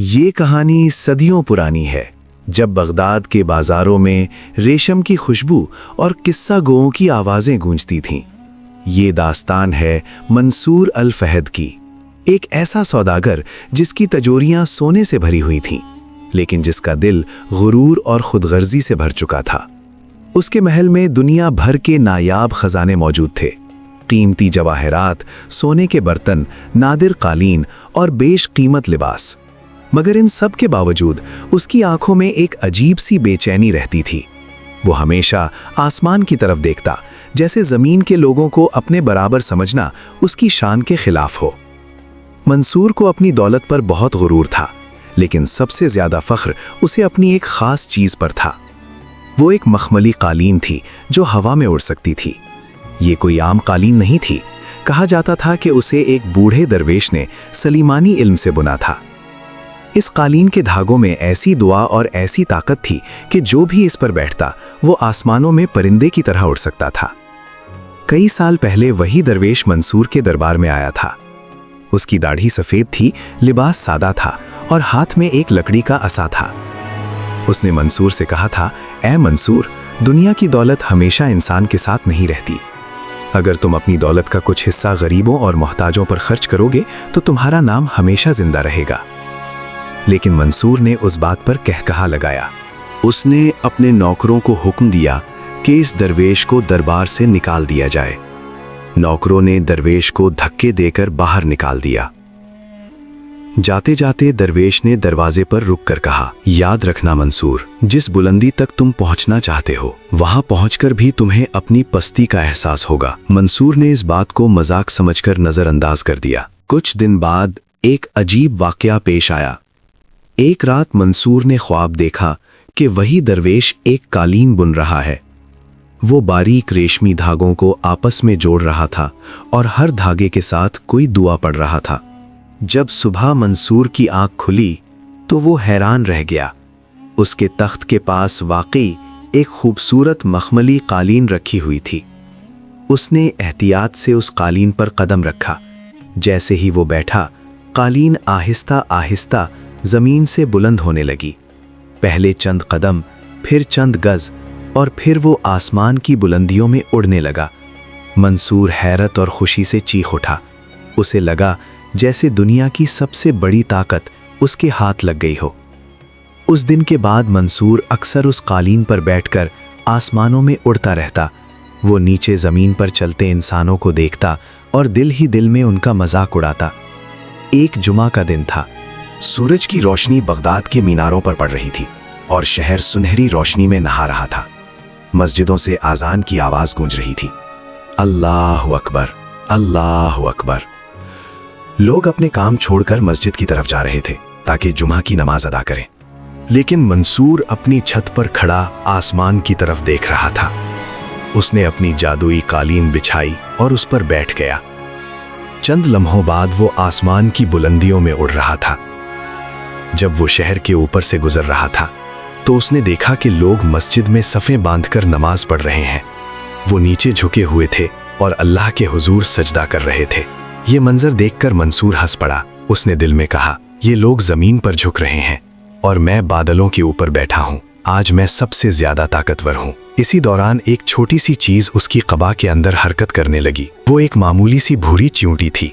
یہ کہانی صدیوں پرانی ہے، جب بغداد کے بازاروں میں ریشم کی خوشبو اور قصہ گوؤں کی آوازیں گونجتی تھیں۔ یہ داستان ہے منصور الفہد کی، ایک ایسا سوداگر جس کی تجوریاں سونے سے بھری ہوئی تھیں، لیکن جس کا دل غرور اور خود غرضی سے بھر چکا تھا۔ اس کے محل میں دنیا بھر کے نایاب خزانے موجود تھے، قیمتی جواہرات، سونے کے برتن، نادر قالین اور بیش قیمت لباس۔ مگر ان سب کے باوجود اس کی آنکھوں میں ایک عجیب سی بے چینی رہتی تھی۔ وہ ہمیشہ آسمان کی طرف دیکھتا، جیسے زمین کے لوگوں کو اپنے برابر سمجھنا اس کی شان کے خلاف ہو۔ منصور کو اپنی دولت پر بہت غرور تھا، لیکن سب سے زیادہ فخر اسے اپنی ایک خاص چیز پر تھا۔ وہ ایک مخملی قالین تھی جو ہوا میں اڑ سکتی تھی۔ یہ کوئی عام قالین نہیں تھی، کہا جاتا تھا کہ اسے ایک بوڑھے درویش نے سلیمانی علم سے بنا تھا۔ اس قالین کے دھاگوں میں ایسی دعا اور ایسی طاقت تھی کہ جو بھی اس پر بیٹھتا وہ آسمانوں میں پرندے کی طرح اڑ سکتا تھا۔ کئی سال پہلے وہی درویش منصور کے دربار میں آیا تھا۔ اس کی داڑھی سفید تھی، لباس سادہ تھا اور ہاتھ میں ایک لکڑی کا عصا تھا۔ اس نے منصور سے کہا تھا، اے منصور، دنیا کی دولت ہمیشہ انسان کے ساتھ نہیں رہتی۔ اگر تم اپنی دولت کا کچھ حصہ غریبوں اور محتاجوں پر خرچ کرو گے تو تمہارا نام ہمیشہ زندہ رہے گا۔ لیکن منصور نے اس بات پر کہا لگایا۔ اس نے اپنے نوکروں کو حکم دیا کہ اس درویش کو دربار سے نکال دیا جائے۔ نوکروں نے درویش کو دھکے دے کر باہر نکال دیا۔ جاتے جاتے درویش نے دروازے پر رک کر کہا، یاد رکھنا منصور، جس بلندی تک تم پہنچنا چاہتے ہو وہاں پہنچ کر بھی تمہیں اپنی پستی کا احساس ہوگا۔ منصور نے اس بات کو مذاق سمجھ کر نظر انداز کر دیا۔ کچھ دن بعد ایک عجیب واقعہ پیش آیا۔ ایک رات منصور نے خواب دیکھا کہ وہی درویش ایک قالین بن رہا ہے۔ وہ باریک ریشمی دھاگوں کو آپس میں جوڑ رہا تھا اور ہر دھاگے کے ساتھ کوئی دعا پڑھ رہا تھا۔ جب صبح منصور کی آنکھ کھلی تو وہ حیران رہ گیا۔ اس کے تخت کے پاس واقعی ایک خوبصورت مخملی قالین رکھی ہوئی تھی۔ اس نے احتیاط سے اس قالین پر قدم رکھا۔ جیسے ہی وہ بیٹھا، قالین آہستہ آہستہ زمین سے بلند ہونے لگی۔ پہلے چند قدم، پھر چند گز، اور پھر وہ آسمان کی بلندیوں میں اڑنے لگا۔ منصور حیرت اور خوشی سے چیخ اٹھا۔ اسے لگا جیسے دنیا کی سب سے بڑی طاقت اس کے ہاتھ لگ گئی ہو۔ اس دن کے بعد منصور اکثر اس قالین پر بیٹھ کر آسمانوں میں اڑتا رہتا۔ وہ نیچے زمین پر چلتے انسانوں کو دیکھتا اور دل ہی دل میں ان کا مذاق اڑاتا۔ ایک جمعہ کا دن تھا۔ سورج کی روشنی بغداد کے میناروں پر پڑ رہی تھی اور شہر سنہری روشنی میں نہا رہا تھا۔ مسجدوں سے اذان کی آواز گونج رہی تھی، اللہ اکبر، اللہ اکبر۔ لوگ اپنے کام چھوڑ کر مسجد کی طرف جا رہے تھے تاکہ جمعہ کی نماز ادا کریں۔ لیکن منصور اپنی چھت پر کھڑا آسمان کی طرف دیکھ رہا تھا۔ اس نے اپنی جادوئی قالین بچھائی اور اس پر بیٹھ گیا۔ چند لمحوں بعد وہ آسمان کی بلندیوں میں اڑ رہا تھا۔ جب وہ شہر کے اوپر سے گزر رہا تھا تو اس نے دیکھا کہ لوگ مسجد میں صفیں باندھ کر نماز پڑھ رہے ہیں۔ وہ نیچے جھکے ہوئے تھے اور اللہ کے حضور سجدہ کر رہے تھے۔ یہ منظر دیکھ کر منصور ہنس پڑا۔ اس نے دل میں کہا، یہ لوگ زمین پر جھک رہے ہیں اور میں بادلوں کے اوپر بیٹھا ہوں۔ آج میں سب سے زیادہ طاقتور ہوں۔ اسی دوران ایک چھوٹی سی چیز اس کی قبا کے اندر حرکت کرنے لگی۔ وہ ایک معمولی سی بھوری چیونٹی تھی۔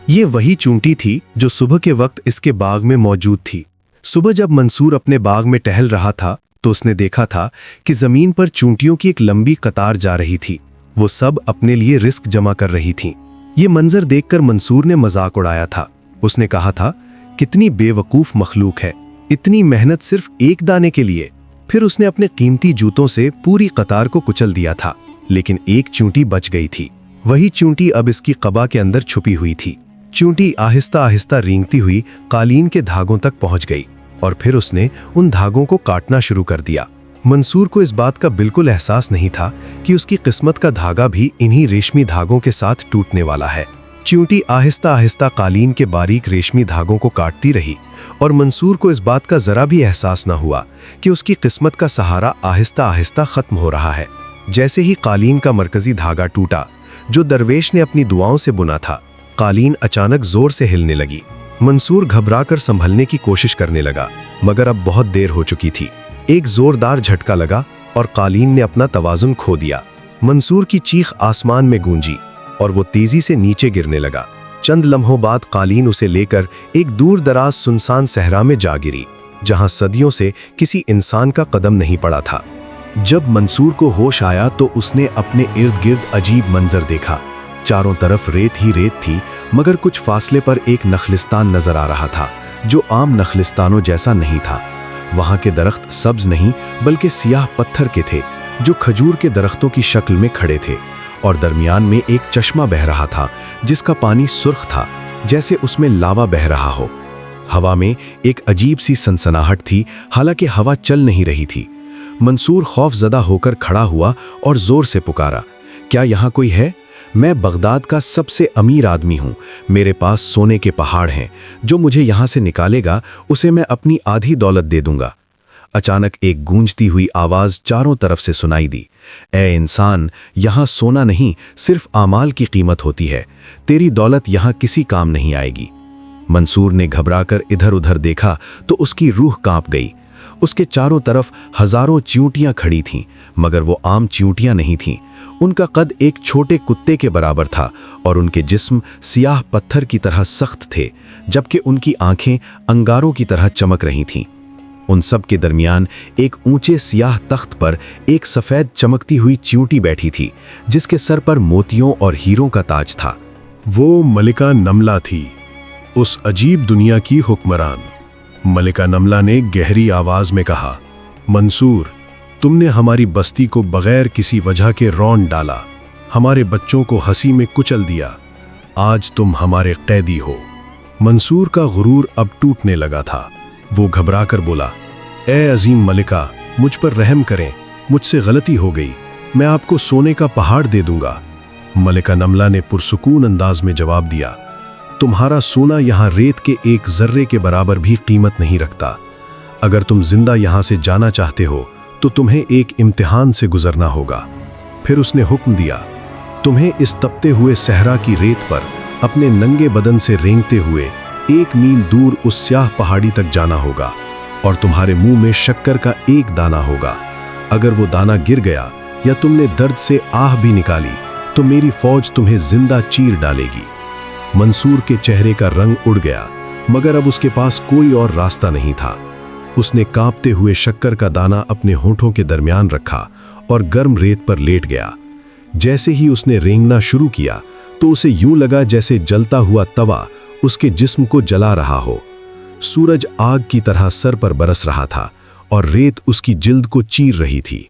یہ وہی چونٹی تھی جو صبح کے وقت اس کے باغ میں موجود تھی۔ صبح جب منصور اپنے باغ میں ٹہل رہا تھا تو اس نے دیکھا تھا کہ زمین پر چونٹیوں کی ایک لمبی قطار جا رہی تھی۔ وہ سب اپنے لیے رزق جمع کر رہی تھیں۔ یہ منظر دیکھ کر منصور نے مذاق اڑایا تھا۔ اس نے کہا تھا، کتنی بے وقوف مخلوق ہے، اتنی محنت صرف ایک دانے کے لیے۔ پھر اس نے اپنے قیمتی جوتوں سے پوری قطار کو کچل دیا تھا، لیکن ایک چونٹی بچ گئی تھی۔ وہی چونٹی اب اس کی قبا کے اندر چھپی ہوئی تھی۔ چونٹی آہستہ آہستہ رینگتی ہوئی قالین کے دھاگوں تک پہنچ گئی اور پھر اس نے ان دھاگوں کو کاٹنا شروع کر دیا۔ منصور کو اس بات کا بالکل احساس نہیں تھا کہ اس کی قسمت کا دھاگا بھی انہی ریشمی دھاگوں کے ساتھ ٹوٹنے والا ہے۔ چونٹی آہستہ آہستہ قالین کے باریک ریشمی دھاگوں کو کاٹتی رہی اور منصور کو اس بات کا ذرا بھی احساس نہ ہوا کہ اس کی قسمت کا سہارا آہستہ آہستہ ختم ہو رہا ہے۔ جیسے ہی قالین کا مرکزی دھاگا ٹوٹا جو درویش نے اپنی دعاؤں سے بنا تھا، قالین اچانک زور سے ہلنے لگی۔ मंसूर घबराकर संभलने की कोशिश करने लगा, मगर अब बहुत देर हो चुकी थी। एक जोरदार झटका लगा और कालीन ने अपना तवाजुन खो दिया। मंसूर की चीख आसमान में गूंजी और वो तेजी से नीचे गिरने लगा। चंद लम्हों बाद कालीन उसे लेकर एक दूर दराज सुनसान सहरा में जा गिरी, जहां सदियों से किसी इंसान का कदम नहीं पड़ा था। जब मंसूर को होश आया तो उसने अपने इर्द गिर्द अजीब मंजर देखा। चारों तरफ रेत ही रेत थी, मगर कुछ फासले पर एक नखलिस्तान नजर आ रहा था, जो आम नखलिस्तानों जैसा नहीं था। वहां के दरख्त सब्ज नहीं बल्कि सियाह पत्थर के थे, जो खजूर के दरख्तों की शक्ल में खड़े थे, और दरमियान में एक चश्मा बह रहा था जिसका पानी सुर्ख था, जैसे उसमें लावा बह रहा हो। हवा में एक अजीब सी सनसनाहट थी, हालांकि हवा चल नहीं रही थी। मंसूर खौफजदा होकर खड़ा हुआ और जोर से पुकारा, क्या यहाँ कोई है? मैं बगदाद का सबसे अमीर आदमी हूँ। मेरे पास सोने के पहाड़ हैं। जो मुझे यहाँ से निकालेगा उसे मैं अपनी आधी दौलत दे दूंगा। अचानक एक गूंजती हुई आवाज चारों तरफ से सुनाई दी, ए इंसान, यहाँ सोना नहीं सिर्फ आमाल की कीमत होती है। तेरी दौलत यहाँ किसी काम नहीं आएगी। मंसूर ने घबराकर इधर उधर देखा तो उसकी रूह कांप गई। उसके चारों तरफ हजारों चींटियां खड़ी थीं, मगर वो आम चींटियां नहीं थीं। उनका कद एक छोटे कुत्ते के बराबर था और उनके जिस्म सियाह पत्थर की तरह सख्त थे, जबकि उनकी आंखें अंगारों की तरह चमक रही थीं। उन सब के दरमियान एक ऊंचे सियाह तख्त पर एक सफेद चमकती हुई चींटी बैठी थी, जिसके सर पर मोतियों और हीरों का ताज था। वो मलिका नमला थी, उस अजीब दुनिया की हुक्मरान। मलिका नमला ने गहरी आवाज में कहा, मंसूर, तुमने हमारी बस्ती को बगैर किसी वजह के रौंद डाला, हमारे बच्चों को हंसी में कुचल दिया। आज तुम हमारे कैदी हो। मंसूर का गुरूर अब टूटने लगा था। वो घबराकर बोला, ए अजीम मलिका, मुझ पर रहम करें, मुझसे गलती हो गई, मैं आपको सोने का पहाड़ दे दूंगा। मलिका नमला ने पुरसुकून अंदाज में जवाब दिया, तुम्हारा सोना यहाँ रेत के एक जर्रे के बराबर भी कीमत नहीं रखता। अगर तुम जिंदा यहाँ से जाना चाहते हो तो तुम्हें एक इम्तिहान से गुजरना होगा। फिर उसने हुक्म दिया, तुम्हें इस तपते हुए सहरा की रेत पर अपने नंगे बदन से रेंगते हुए 1 मील दूर उस स्याह पहाड़ी तक जाना होगा, और तुम्हारे मुंह में शक्कर का एक दाना होगा। अगर वो दाना गिर गया या तुमने दर्द से आह भी निकाली तो मेरी फौज तुम्हें जिंदा चीर डालेगी। मंसूर के चेहरे का रंग उड़ गया, मगर अब उसके पास कोई और रास्ता नहीं था। उसने कांपते हुए शक्कर का दाना अपने होंठों के दरमियान रखा और गर्म रेत पर लेट गया। जैसे ही उसने रेंगना शुरू किया तो उसे यूं लगा जैसे जलता हुआ तवा उसके जिस्म को जला रहा हो। सूरज आग की तरह सर पर बरस रहा था और रेत उसकी जिल्द को चीर रही थी।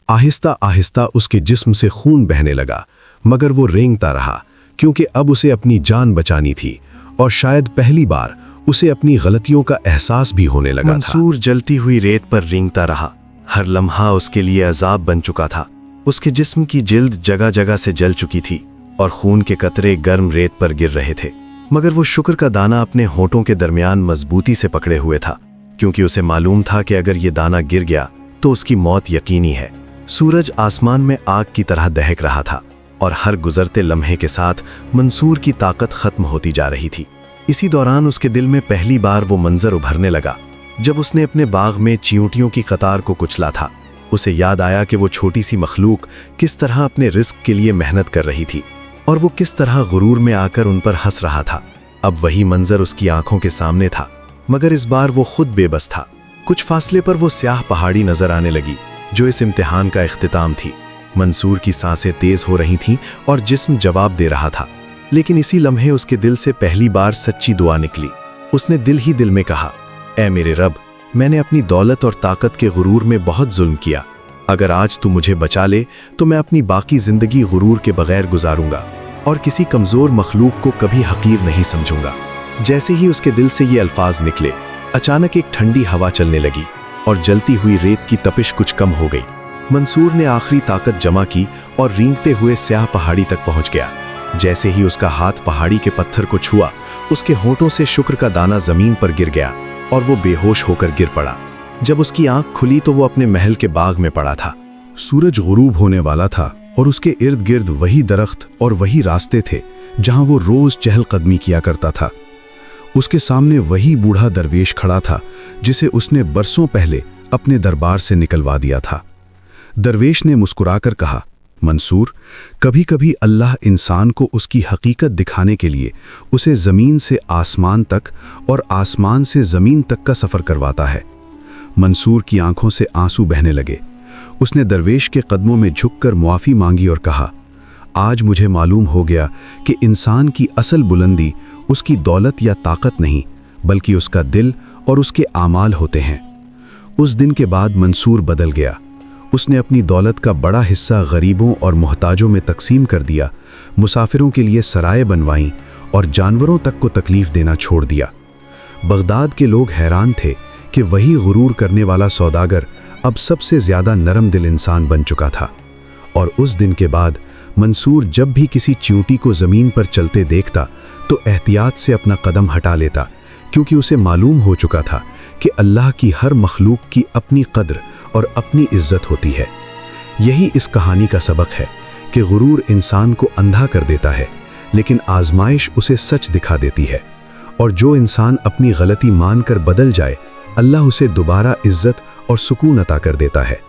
आहिस्ता आहिस्ता उसके जिस्म से खून बहने लगा, मगर वो रेंगता रहा, क्योंकि अब उसे अपनी जान बचानी थी, और शायद पहली बार उसे अपनी गलतियों का एहसास भी होने लगा था। मंसूर जलती हुई रेत पर रेंगता रहा। हर लम्हा उसके लिए अजाब बन चुका था। उसके जिस्म की जिल्द जगह जगह से जल चुकी थी और खून के कतरे गर्म रेत पर गिर रहे थे, मगर वो शुक्र का दाना अपने होंठों के दरमियान मजबूती से पकड़े हुए था, क्योंकि उसे मालूम था कि अगर ये दाना गिर गया तो उसकी मौत यकीनी है। सूरज आसमान में आग की तरह दहक रहा था और हर गुजरते लम्हे के साथ मंसूर की ताकत खत्म होती जा रही थी। इसी दौरान उसके दिल में पहली बार वो मंजर उभरने लगा जब उसने अपने बाग में चींटियों की कतार को कुचला था। उसे याद आया कि वो छोटी सी मखलूक किस तरह अपने रिस्क के लिए मेहनत कर रही थी और वो किस तरह गुरूर में आकर उन पर हंस रहा था। अब वही मंजर उसकी आंखों के सामने था, मगर इस बार वो खुद बेबस था। कुछ फासले पर वो स्याह पहाड़ी नजर आने लगी जो इस इम्तिहान का इख्तिताम थी। मंसूर की सांसें तेज हो रही थीं और जिस्म जवाब दे रहा था, लेकिन इसी लम्हे उसके दिल से पहली बार सच्ची दुआ निकली। उसने दिल ही दिल में कहा, ऐ मेरे रब, मैंने अपनी दौलत और ताकत के गुरूर में बहुत जुल्म किया। अगर आज तू मुझे बचा ले तो मैं अपनी बाकी जिंदगी गुरूर के बगैर गुजारूंगा और किसी कमजोर मखलूक को कभी हकीर नहीं समझूंगा। जैसे ही उसके दिल से ये अल्फाज निकले, अचानक एक ठंडी हवा चलने लगी और जलती हुई रेत की तपिश कुछ कम हो गई। मंसूर ने आखिरी ताकत जमा की और रेंगते हुए स्याह पहाड़ी तक पहुंच गया। जैसे ही उसका हाथ पहाड़ी के पत्थर को छुआ, उसके होंठों से शुक्र का दाना जमीन पर गिर गया और वो बेहोश होकर गिर पड़ा। जब उसकी आंख खुली तो वो अपने महल के बाग में पड़ा था। सूरज गुरूब होने वाला था और उसके इर्द गिर्द वही दरख्त और वही रास्ते थे जहां वो रोज चहलकदमी किया करता था। उसके सामने वही बूढ़ा दरवेश खड़ा था जिसे उसने बरसों पहले अपने दरबार से निकलवा दिया था। दरवेश ने मुस्कुराकर कहा, मंसूर, कभी कभी अल्लाह इंसान को उसकी हकीकत दिखाने के लिए उसे ज़मीन से आसमान तक और आसमान से ज़मीन तक का सफ़र करवाता है। मंसूर की आंखों से आंसू बहने लगे। उसने दरवेश के कदमों में झुककर मुआफ़ी मांगी और कहा, आज मुझे मालूम हो गया कि इंसान की असल बुलंदी उसकी दौलत या ताकत नहीं, बल्कि उसका दिल और उसके आमाल होते हैं। उस दिन के बाद मंसूर बदल गया। उसने अपनी दौलत का बड़ा हिस्सा गरीबों और मोहताजों में तकसीम कर दिया, मुसाफिरों के लिए सराय बनवाईं और जानवरों तक को तकलीफ देना छोड़ दिया। बगदाद के लोग हैरान थे कि वही गुरूर करने वाला सौदागर अब सबसे ज़्यादा नरम दिल इंसान बन चुका था। और उस दिन के बाद मंसूर जब भी किसी चींटी को ज़मीन पर चलते देखता तो एहतियात से अपना कदम हटा लेता, क्योंकि उसे मालूम हो चुका था कि अल्लाह की हर मखलूक की अपनी कद्र और अपनी इज्जत होती है। यही इस कहानी का सबक है कि गुरूर इंसान को अंधा कर देता है, लेकिन आजमाइश उसे सच दिखा देती है। और जो इंसान अपनी गलती मानकर बदल जाए, अल्लाह उसे दोबारा इज्जत और सुकून अता कर देता है।